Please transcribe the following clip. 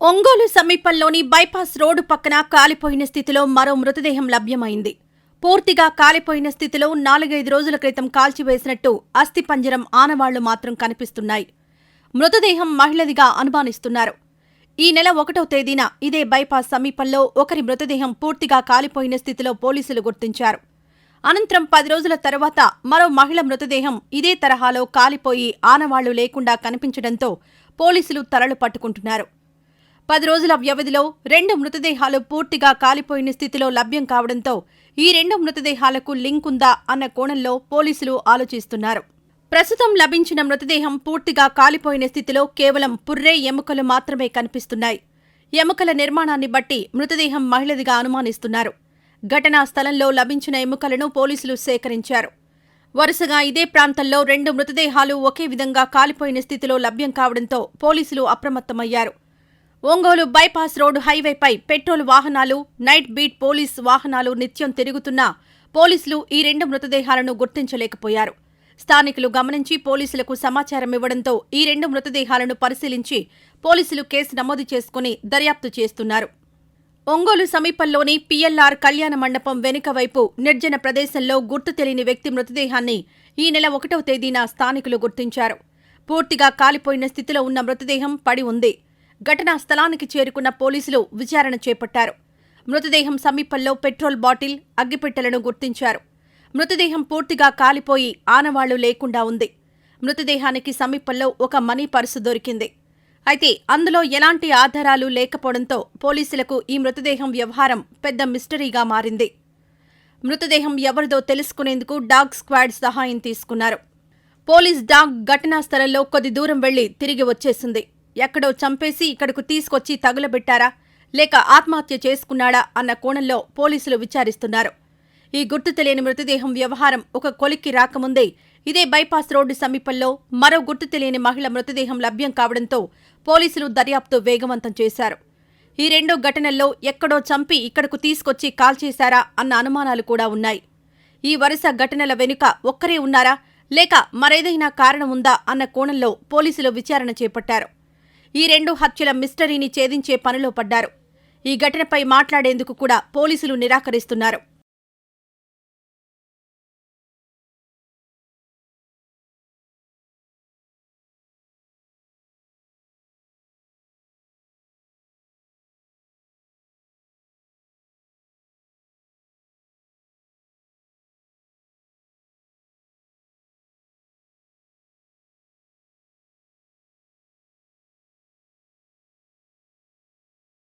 ఒంగోలు సమీపంలోని bypass road పక్కన కాలిపోయిన స్థితిలో మరో మృతదేహం లభ్యమైంది. పూర్తిగా కాలిపోయిన స్థితిలో 4-5 రోజుల క్రితం కాల్చివేసినట్టు అస్థిపంజరం ఆనవాళ్లు మాత్రం కనిపిస్తున్నాయి. మృతదేహం మహిళదిగా అనుమానిస్తున్నారు. ఈ నెల 1వ తేదీన ఇదే బైపాస్ సమీపంలో ఒకరి మృతదేహం పూర్తిగా కాలిపోయిన స్థితిలో పోలీసులు గుర్తించారు. అనంతరం 10 రోజుల తర్వాత మరో మహిళ మృతదేహం ఇదే తరహాలో కాలిపోయి ఆనవాళ్లు లేకుండా కనిపించడంతో పోలీసులు తలలు పట్టుకుంటున్నారు. 10 రోజుల వ్యవధిలో 2 మృతదేహాలు పూర్తిగా కాలిపోయిన స్థితిలో లభ్యం కావడంతో ఈ 2 మృతదేహాలకు లింక్ ఉందా అన్న కోణంలో పోలీసులు ఆలోచిస్తున్నారు. ప్రస్తుతం లభించిన మృతదేహం పూర్తిగా కాలిపోయిన స్థితిలో కేవలం పుర్రె ఎముకలు మాత్రమే కనిపిస్తున్నాయి. ఎముకల నిర్మాణాన్ని బట్టి మృతదేహం మహిళదిగా అనుమానిస్తున్నారు. ఘటనా స్థలంలో లభించిన ఎముకలను పోలీసులు సేకరించారు. వరుసగా ఇదే ప్రాంతంలో 2 మృతదేహాలు ఒకే విధంగా కాలిపోయిన స్థితిలో లభ్యం కావడంతో పోలీసులు అప్రమత్తమయ్యారు. ఒంగోలు బైపాస్ రోడ్డు హైవేపై పెట్రోల్ వాహనాలు, నైట్ బీట్ పోలీస్ వాహనాలు నిత్యం తిరుగుతున్నా పోలీసులు ఈ 2 మృతదేహాలను గుర్తించలేకపోయారు. స్థానికులు గమనించి పోలీసులకు సమాచారం ఇవ్వడంతో ఈ 2 మృతదేహాలను పరిశీలించి పోలీసులు కేసు నమోదు చేసుకుని దర్యాప్తు చేస్తున్నారు. ఒంగోలు సమీపంలోని పిఎల్ఆర్ కళ్యాణ మండపం వెనుక వైపు నిర్జన ప్రదేశంలో గుర్తు తెలియని వ్యక్తి మృతదేహాన్ని ఈ నెల 1వ తేదీన స్థానికులు గుర్తించారు. పూర్తిగా కాలిపోయిన స్థితిలో ఉన్న మృతదేహం పడి ఉంది. ఘటనా స్థలానికి చేరుకున్న పోలీసులు విచారణ చేపట్టారు. మృతదేహం సమీపంలో పెట్రోల్ బాటిల్, అగ్గిపెట్టెలను గుర్తించారు. మృతదేహం పూర్తిగా కాలిపోయి ఆనవాళ్లు లేకుండా ఉంది. మృతదేహానికి సమీపంలో ఒక మనీ పర్సు దొరికింది. అయితే అందులో ఎలాంటి ఆధారాలు లేకపోవడంతో పోలీసులకు ఈ మృతదేహం వ్యవహారం పెద్ద మిస్టరీగా మారింది. మృతదేహం ఎవరిదో తెలుసుకునేందుకు డాగ్ స్క్వాడ్ సహాయం తీసుకున్నారు. పోలీస్ డాగ్ ఘటనా స్థలంలో కొద్ది దూరం వెళ్లి తిరిగి వచ్చేసింది. ఎక్కడో చంపేసి ఇక్కడకు తీసుకొచ్చి తగులబెట్టారా లేక ఆత్మహత్య చేసుకున్నాడా అన్న కోణంలో పోలీసులు విచారిస్తున్నారు. ఈ గుర్తు తెలియని మృతదేహం వ్యవహారం ఒక కొలిక్కి రాకముందే ఇదే బైపాస్ రోడ్డు సమీపంలో మరో గుర్తు తెలియని మహిళ మృతదేహం లభ్యం కావడంతో పోలీసులు దర్యాప్తు వేగవంతం చేశారు. ఈ 2 ఘటనల్లో ఎక్కడో చంపి ఇక్కడకు తీసుకొచ్చి కాల్చేశారా అన్న అనుమానాలు కూడా ఉన్నాయి. ఈ వరుస ఘటనల వెనుక ఒక్కరే ఉన్నారా లేక మరేదైనా కారణం ఉందా అన్న కోణంలో పోలీసులు విచారణ చేపట్టారు. ఈ 2 హత్యల మిస్టరీని ఛేదించే పనిలో పడ్డారు. ఈ ఘటనపై మాట్లాడేందుకు కూడా పోలీసులు నిరాకరిస్తున్నారు.